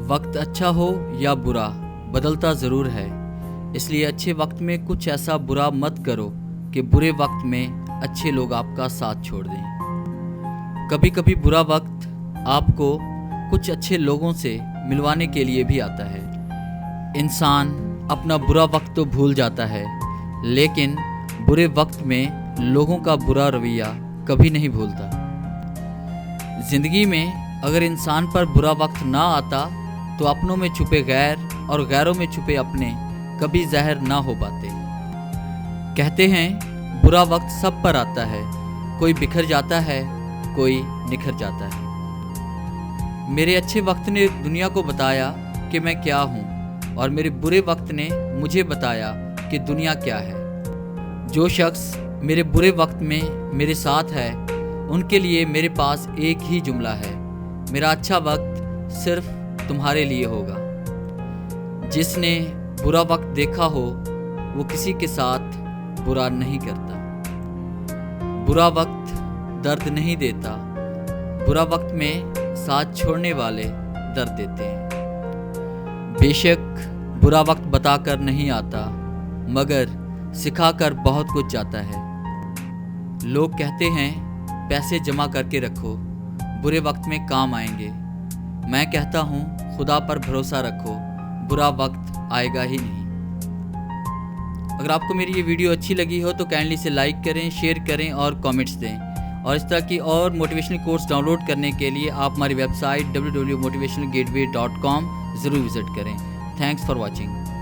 वक्त अच्छा हो या बुरा बदलता ज़रूर है, इसलिए अच्छे वक्त में कुछ ऐसा बुरा मत करो कि बुरे वक्त में अच्छे लोग आपका साथ छोड़ दें। कभी कभी बुरा वक्त आपको कुछ अच्छे लोगों से मिलवाने के लिए भी आता है। इंसान अपना बुरा वक्त तो भूल जाता है, लेकिन बुरे वक्त में लोगों का बुरा रवैया कभी नहीं भूलता। ज़िंदगी में अगर इंसान पर बुरा वक्त ना आता तो अपनों में छुपे गैर और गैरों में छुपे अपने कभी ज़ाहिर ना हो पाते। कहते हैं बुरा वक्त सब पर आता है, कोई बिखर जाता है, कोई निखर जाता है। मेरे अच्छे वक्त ने दुनिया को बताया कि मैं क्या हूँ, और मेरे बुरे वक्त ने मुझे बताया कि दुनिया क्या है। जो शख्स मेरे बुरे वक्त में मेरे साथ है, उनके लिए मेरे पास एक ही जुमला है, मेरा अच्छा वक्त सिर्फ तुम्हारे लिए होगा। जिसने बुरा वक्त देखा हो वो किसी के साथ बुरा नहीं करता। बुरा वक्त दर्द नहीं देता, बुरा वक्त में साथ छोड़ने वाले दर्द देते हैं। बेशक बुरा वक्त बताकर नहीं आता, मगर सिखाकर बहुत कुछ जाता है। लोग कहते हैं पैसे जमा करके रखो, बुरे वक्त में काम आएंगे। मैं कहता हूँ खुदा पर भरोसा रखो, बुरा वक्त आएगा ही नहीं। अगर आपको मेरी ये वीडियो अच्छी लगी हो तो काइंडली से लाइक करें, शेयर करें और कमेंट्स दें। और इस तरह की और मोटिवेशनल कोर्स डाउनलोड करने के लिए आप हमारी वेबसाइट www.motivationalgateway.com ज़रूर विज़िट करें। Thanks for watching.